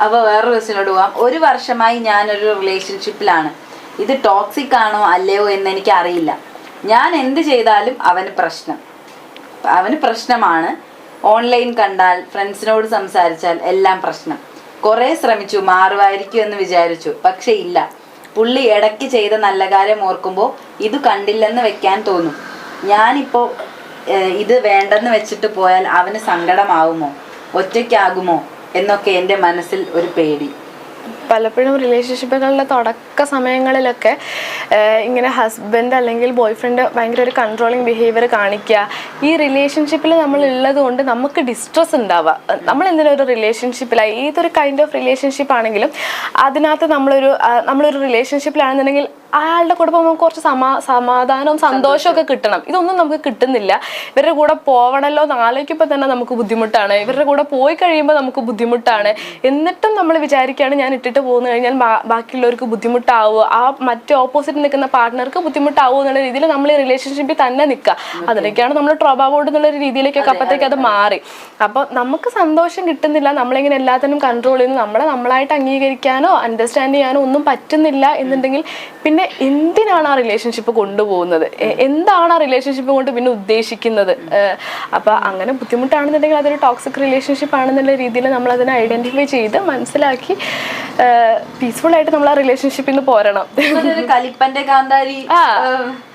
അപ്പോൾ വേറൊരു ക്വസ്റ്റ്യനോട് പോവാം. 1 വർഷമായി ഞാനൊരു റിലേഷൻഷിപ്പിലാണ്. ഇത് ടോക്സിക് ആണോ അല്ലയോ എന്ന് എനിക്ക് അറിയില്ല. ഞാൻ എന്ത് ചെയ്താലും അവന് പ്രശ്നമാണ്. ഓൺലൈൻ കണ്ടാൽ, ഫ്രണ്ട്സിനോട് സംസാരിച്ചാൽ എല്ലാം പ്രശ്നം. കുറേ ശ്രമിച്ചു, മാറുമായിരിക്കും എന്ന് വിചാരിച്ചു, പക്ഷെ ഇല്ല. പുള്ളി ഇടയ്ക്ക് ചെയ്ത നല്ല കാര്യം ഓർക്കുമ്പോൾ ഇത് കണ്ടില്ലെന്ന് വെക്കാൻ തോന്നും. ഞാനിപ്പോൾ ഇത് വേണ്ടെന്ന് വെച്ചിട്ട് പോയാൽ അവന് സങ്കടമാവുമോ, ഒറ്റയ്ക്കാകുമോ എന്നൊക്കെ എൻ്റെ മനസ്സിൽ ഒരു പേടി. പലപ്പോഴും റിലേഷൻഷിപ്പുകളിലെ തുടക്ക സമയങ്ങളിലൊക്കെ ഇങ്ങനെ ഹസ്ബൻഡ് അല്ലെങ്കിൽ ബോയ് ഫ്രണ്ട് ഭയങ്കര ഒരു കൺട്രോളിങ് ബിഹേവിയർ കാണിക്കുക. ഈ റിലേഷൻഷിപ്പിൽ നമ്മൾ ഉള്ളത് കൊണ്ട് നമുക്ക് ഡിസ്ട്രെസ് ഉണ്ടാവുക. നമ്മൾ എന്തെങ്കിലും ഒരു റിലേഷൻഷിപ്പിലായി, ഏതൊരു കൈൻഡ് ഓഫ് റിലേഷൻഷിപ്പ് ആണെങ്കിലും അതിനകത്ത് നമ്മളൊരു റിലേഷൻഷിപ്പിലാണെന്നുണ്ടെങ്കിൽ അയാളുടെ കൂടെ പോകുമ്പോൾ കുറച്ച് സമാധാനവും സന്തോഷമൊക്കെ കിട്ടണം. ഇതൊന്നും നമുക്ക് കിട്ടുന്നില്ല. ഇവരുടെ കൂടെ പോവണല്ലോ എന്ന് ആലോചിക്കുമ്പോൾ തന്നെ നമുക്ക് ബുദ്ധിമുട്ടാണ്. ഇവരുടെ കൂടെ പോയി കഴിയുമ്പോൾ നമുക്ക് ബുദ്ധിമുട്ടാണ്. എന്നിട്ടും നമ്മൾ വിചാരിക്കുകയാണ് ഞാൻ ഇട്ടിട്ട് പോകുന്നു കഴിഞ്ഞാൽ ബാക്കിയുള്ളവർക്ക് ബുദ്ധിമുട്ടാവുമോ, ആ മറ്റേ ഓപ്പോസിറ്റ് നിൽക്കുന്ന പാർട്ട്ണർക്ക് ബുദ്ധിമുട്ടാവുമോ എന്നുള്ള രീതിയിൽ നമ്മൾ ഈ റിലേഷൻഷിപ്പിൽ തന്നെ നിൽക്കുക. അതിലേക്കാണ് നമ്മൾ ട്രോബ ബോർഡ് എന്നുള്ള രീതിയിലേക്കൊക്കെ അപ്പോഴത്തേക്ക് അത് മാറി. അപ്പോൾ നമുക്ക് സന്തോഷം കിട്ടുന്നില്ല, നമ്മളിങ്ങനെ എല്ലാത്തിനും കൺട്രോൾ ചെയ്യുന്നു, നമ്മളായിട്ട് അംഗീകരിക്കാനോ അണ്ടർസ്റ്റാൻഡ് ചെയ്യാനോ ഒന്നും പറ്റുന്നില്ല എന്നുണ്ടെങ്കിൽ പിന്നെ എന്തിനാണ് ആ റിലേഷൻഷിപ്പ് കൊണ്ടുപോകുന്നത്, എന്താണ് ആ റിലേഷൻഷിപ്പ് കൊണ്ട് പിന്നെ ഉദ്ദേശിക്കുന്നത്? അപ്പൊ അങ്ങനെ ബുദ്ധിമുട്ടാണെന്നുണ്ടെങ്കിൽ അതൊരു ടോക്സിക് റിലേഷൻഷിപ്പ് ആണെന്നുള്ള രീതിയിൽ നമ്മൾ അതിനെ ഐഡന്റിഫൈ ചെയ്ത് മനസ്സിലാക്കി പീസ്ഫുൾ ആയിട്ട് നമ്മൾ ആ റിലേഷൻഷിപ്പിൽ നിന്ന് പോരണം.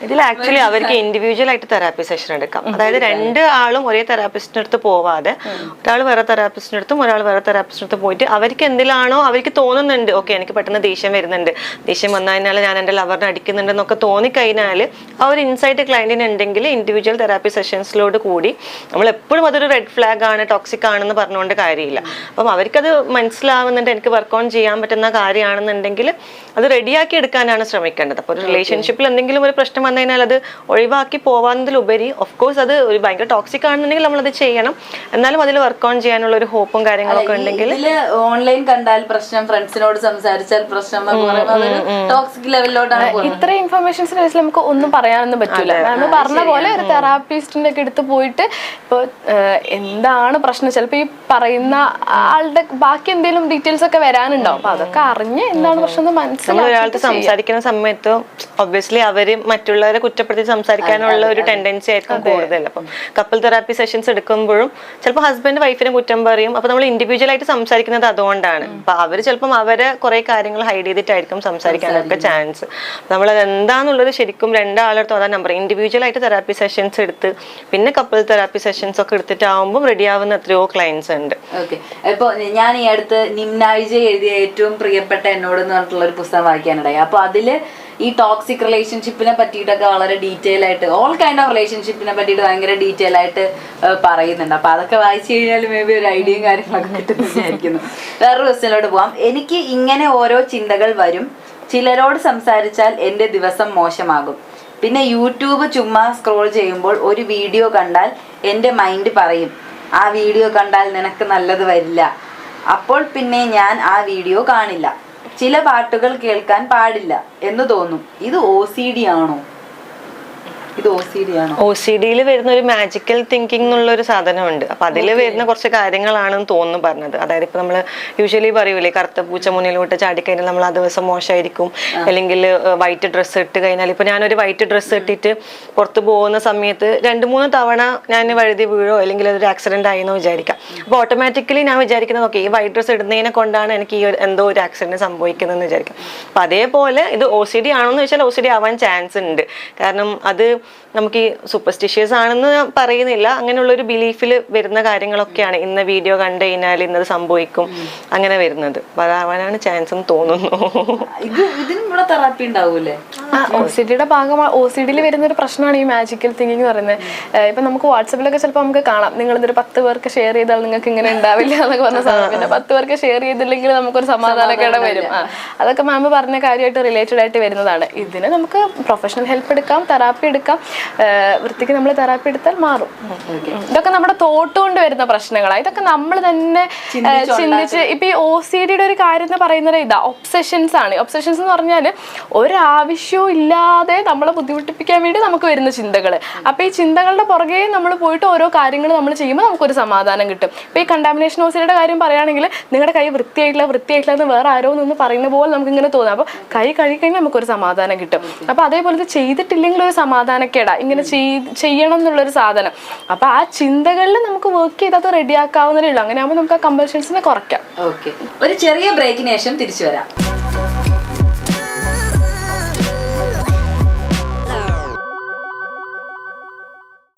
ഇതിൽ ആക്ച്വലി അവർക്ക് ഇൻഡിവിജ്വൽ ആയിട്ട് തെറാപ്പി സെഷൻ എടുക്കാം. അതായത് 2 ആളും ഒരേ തെറാപ്പിസ്റ്റിന്റെ അടുത്ത് പോവാതെ ഒരാൾ വേറെ തെറാപ്പിസ്റ്റിന്റെ അടുത്തും ഒരാൾ വേറെ തെറാപ്പിസ്റ്റിന്റെ അടുത്ത് പോയിട്ട് അവർക്ക് എന്തിലാണോ അവർക്ക് തോന്നുന്നുണ്ട്, ഓക്കെ എനിക്ക് പെട്ടെന്ന് ദേഷ്യം വരുന്നുണ്ട്, ദേഷ്യം വന്നു കഴിഞ്ഞാൽ ഞാൻ എൻ്റെ ലവറിനെ അടിക്കുന്നുണ്ടെന്നൊക്കെ തോന്നിക്കഴിഞ്ഞാൽ ആ ഒരു ഇൻസൈറ്റ് ക്ലയന്റിന് ഉണ്ടെങ്കിൽ ഇൻഡിവിജ്വൽ തെറാപ്പി സെഷൻസിലോട് കൂടി നമ്മൾ എപ്പോഴും അതൊരു റെഡ് ഫ്ലാഗ് ആണ്, ടോക്സിക് ആണെന്ന് പറഞ്ഞുകൊണ്ട് കാര്യമില്ല. അപ്പം അവർക്കത് മനസ്സിലാവുന്നുണ്ട്, എനിക്ക് വർക്ക് ഓൺ ചെയ്യാൻ പറ്റുന്ന കാര്യമാണെന്നുണ്ടെങ്കിൽ അത് റെഡിയാക്കി എടുക്കാനാണ് ശ്രമിക്കേണ്ടത്. അപ്പോൾ ഒരു റിലേഷൻഷിപ്പിൽ എന്തെങ്കിലും ഒരു പ്രശ്നം വന്നു കഴിഞ്ഞാൽ അത് ഒഴിവാക്കി പോവാന്നതിലുപരി ഓഫ്കോഴ്സ് അത് ഒരു ഭയങ്കര ടോക്സിക് ആണെന്നുണ്ടെങ്കിൽ നമ്മളത് ചെയ്യണം. എന്നാലും അതിൽ വർക്ക് ഓൺ ചെയ്യാനുള്ള ഒരു ഹോപ്പും കാര്യങ്ങളൊക്കെ ഉണ്ടെങ്കിൽ ഓൺലൈൻ കണ്ടാൽ പ്രശ്നം, ഫ്രണ്ട്സിനോട് സംസാരിച്ചാൽ പ്രശ്നം, ടോക്സിക് ലെവലിലോട്ടാണ്. ഇത്ര ഇൻഫർമേഷൻസിന് വെച്ചാൽ നമുക്ക് ഒന്നും പറയാനൊന്നും പറ്റൂല. നമ്മൾ പറഞ്ഞ പോലെ ഒരു തെറാപ്പിസ്റ്റിന്റെ ഒക്കെ അടുത്ത് പോയിട്ട് ഇപ്പോൾ എന്താണ് പ്രശ്നം, ചിലപ്പോൾ ഈ പറയുന്ന ആളുടെ ബാക്കി എന്തെങ്കിലും ഡീറ്റെയിൽസ് ഒക്കെ വരാനുണ്ടാവും. അപ്പൊ അതൊക്കെ അറിഞ്ഞ് എന്താണ് പ്രശ്നം എന്ന് മനസ്സിലാക്കി ഒരാൾക്ക് സംസാരിക്കുന്ന സമയത്ത് ഒബ്വിയസ്ലി അവര് മറ്റുള്ളവരെ കുറ്റപ്പെടുത്തി സംസാരിക്കാനുള്ള ഒരു ടെൻഡൻസി ആയിരിക്കും കൂടുതൽ. അപ്പം കപ്പിൾ തെറാപ്പി സെഷൻസ് എടുക്കുമ്പോഴും ചിലപ്പോൾ ഹസ്ബൻഡ് വൈഫിനെ കുറ്റം പറയും. അപ്പൊ നമ്മൾ ഇൻഡിവിജ്വൽ ആയിട്ട് സംസാരിക്കുന്നത് അതുകൊണ്ടാണ്. അപ്പൊ അവര് ചിലപ്പം അവരെ കുറെ കാര്യങ്ങൾ ഹൈഡ് ചെയ്തിട്ടായിരിക്കും സംസാരിക്കാനൊക്കെ ചാൻസ്. നമ്മളത് എന്താന്നുള്ളത് ശരിക്കും 2 ആളെടുത്തും അതാ നമ്പർ ഇൻഡിവിജ്വൽ ആയിട്ട് തെറാപ്പി സെഷൻസ് എടുത്ത് പിന്നെ കപ്പിൾ തെറാപ്പി സെഷൻസ് ഒക്കെ എടുത്തിട്ടാവുമ്പോൾ റെഡി ആവുന്ന എത്രയോ ക്ലയൻസ് ഉണ്ട്. ഓക്കെ, ഇപ്പൊ ഞാൻ ഈ അടുത്ത് നിംനായിജ എഴുതിയ ഏറ്റവും പ്രിയപ്പെട്ട എന്നോട് എന്ന് പറഞ്ഞിട്ടുള്ള ഒരു പുസ്തകം വായിക്കാനുണ്ടായി. അപ്പൊ അതില് ഈ ടോക്സിക് റിലേഷൻഷിപ്പിനെ പറ്റിയിട്ടൊക്കെ വളരെ ഡീറ്റെയിൽ ആയിട്ട്, ഓൾ കൈൻഡ് ഓഫ് റിലേഷൻഷിപ്പിനെ പറ്റിയിട്ട് ഭയങ്കര ഡീറ്റെയിൽ ആയിട്ട് പറയുന്നുണ്ട്. അപ്പൊ അതൊക്കെ വായിച്ചു കഴിഞ്ഞാൽ മേ ബി ഒരു ഐഡിയയും കാര്യങ്ങളൊക്കെ കിട്ടുമെന്ന് വിചാരിക്കുന്നു. വേറൊരു ക്വസ്റ്റ്യനിലോട്ട് പോവാം. എനിക്ക് ഇങ്ങനെ ഓരോ ചിന്തകൾ വരും. ചിലരോട് സംസാരിച്ചാൽ എൻ്റെ ദിവസം മോശമാകും. പിന്നെ യൂട്യൂബ് ചുമ്മാ സ്ക്രോൾ ചെയ്യുമ്പോൾ ഒരു വീഡിയോ കണ്ടാൽ എൻ്റെ മൈൻഡ് പറയും ആ വീഡിയോ കണ്ടാൽ നിനക്ക് നല്ലത് വരില്ല. അപ്പോൾ പിന്നെ ഞാൻ ആ വീഡിയോ കാണില്ല. ചില പാട്ടുകൾ കേൾക്കാൻ പാടില്ല എന്ന് തോന്നും. ഇത് OCD ആണോ? OCD-യിൽ വരുന്ന ഒരു മാജിക്കൽ തിങ്കിങ് എന്നുള്ള ഒരു സാധനമുണ്ട്. അപ്പൊ അതിൽ വരുന്ന കുറച്ച് കാര്യങ്ങളാണെന്ന് തോന്നുന്നു പറഞ്ഞത്. അതായത് ഇപ്പൊ നമ്മള് യൂഷ്വലി പറയൂലേ, കറുത്ത പൂച്ച മുന്നിലോട്ട് ചാടിക്കഴിഞ്ഞാൽ നമ്മൾ ആ ദിവസം മോശമായിരിക്കും, അല്ലെങ്കിൽ വൈറ്റ് ഡ്രസ്സ് ഇട്ട് കഴിഞ്ഞാൽ, ഇപ്പൊ ഞാനൊരു വൈറ്റ് ഡ്രസ്സ് ഇട്ടിട്ട് പുറത്ത് പോകുന്ന സമയത്ത് 2-3 തവണ ഞാൻ വഴുതി വീഴോ അല്ലെങ്കിൽ അതൊരു ആക്സിഡന്റ് ആയെന്ന് വിചാരിക്കാം. അപ്പൊ ഓട്ടോമാറ്റിക്കലി ഞാൻ വിചാരിക്കുന്നത് ഓക്കെ ഈ വൈറ്റ് ഡ്രസ്സ് ഇടുന്നതിനെ കൊണ്ടാണ് എനിക്ക് ഈ എന്തോ ഒരു ആക്സിഡന്റ് സംഭവിക്കുന്നതെന്ന് വിചാരിക്കാം. അപ്പൊ അതേപോലെ ഇത് OCD ആണോന്ന് വെച്ചാൽ OCD ആവാൻ ചാൻസ് ഉണ്ട്. കാരണം അത് നമുക്ക് ഈ സൂപ്പർസ്റ്റിഷ്യസ് ആണെന്ന് പറയുന്നില്ല, അങ്ങനെയുള്ള ഒരു ബിലീഫിൽ വരുന്ന കാര്യങ്ങളൊക്കെയാണ്. ഇന്ന വീഡിയോ കണ്ടു കഴിഞ്ഞാൽ ഇന്നത് സംഭവിക്കും അങ്ങനെ വരുന്നത്. അതാവാനാണ് ചാൻസ് എന്ന് തോന്നുന്നു. OCD-യുടെ ഭാഗമാണ്. OCD-യിൽ വരുന്ന ഒരു പ്രശ്നമാണ് ഈ മാജിക്കൽ തിങ്കിങ് എന്ന് പറയുന്നത്. ഇപ്പൊ നമുക്ക് വാട്സപ്പിലൊക്കെ ചിലപ്പോൾ നമുക്ക് കാണാം, നിങ്ങളിതൊരു 10 പേർക്ക് ഷെയർ ചെയ്താൽ നിങ്ങൾക്ക് ഇങ്ങനെ ഉണ്ടാവില്ല എന്നൊക്കെ പറഞ്ഞ സാധനം. പിന്നെ 10 പേർക്ക് ഷെയർ ചെയ്തില്ലെങ്കിൽ നമുക്കൊരു സമാധാനക്കേട് വരും. അതൊക്കെ മാം പറഞ്ഞ കാര്യമായിട്ട് റിലേറ്റഡ് ആയിട്ട് വരുന്നതാണ്. ഇതിന് നമുക്ക് പ്രൊഫഷണൽ ഹെൽപ്പ് എടുക്കാം, തെറാപ്പി എടുക്കാം. വൃത്തിക്ക് നമ്മൾ തെറാപ്പി എടുത്താൽ മാറും. ഇതൊക്കെ നമ്മുടെ തോട്ട് കൊണ്ട് വരുന്ന പ്രശ്നങ്ങളാണ്. ഇതൊക്കെ നമ്മൾ തന്നെ ചിന്തിച്ച് ഇപ്പൊ ഈ OCDയുടെ ഒരു കാര്യം എന്ന് പറയുന്നത് ഇതാ ഒബ്സെഷൻസ് ആണ്. ഒബ്സെഷൻസ് എന്ന് പറഞ്ഞാൽ ഒരാവശ്യവും ഇല്ലാതെ നമ്മളെ ബുദ്ധിമുട്ടിപ്പിക്കാൻ വേണ്ടി നമുക്ക് വരുന്ന ചിന്തകൾ. അപ്പൊ ഈ ചിന്തകളുടെ പുറകെ നമ്മൾ പോയിട്ട് ഓരോ കാര്യങ്ങൾ നമ്മൾ ചെയ്യുമ്പോൾ നമുക്കൊരു സമാധാനം കിട്ടും. ഇപ്പൊ ഈ കണ്ടാമിനേഷൻ OCDയുടെ കാര്യം പറയുകയാണെങ്കിൽ നിങ്ങളുടെ കൈ വൃത്തിയായിട്ടില്ല എന്ന് വേറെ ആരോ നിന്ന് പറയുന്ന പോലെ നമുക്ക് ഇങ്ങനെ തോന്നാം. അപ്പൊ കൈ കഴുകിക്കഴിഞ്ഞാൽ നമുക്കൊരു സമാധാനം കിട്ടും. അപ്പൊ അതേപോലെ ചെയ്തിട്ടില്ലെങ്കിൽ ഒരു സമാധാനക്കേടാ ഇങ്ങനെ ചെയ്യണം എന്നുള്ളൊരു സാധനം. അപ്പൊ ആ ചിന്തകളിൽ നമുക്ക് വർക്ക് ചെയ്ത് അത് റെഡിയാക്കാവുന്നതേ ഉള്ളൂ. അങ്ങനെ ആകുമ്പോൾ നമുക്ക് ആ കമ്പൽഷൻസിനെ കുറയ്ക്കാം. ഓക്കെ, ഒരു ചെറിയ ബ്രേക്കിന് ശേഷം തിരിച്ചു വരാം.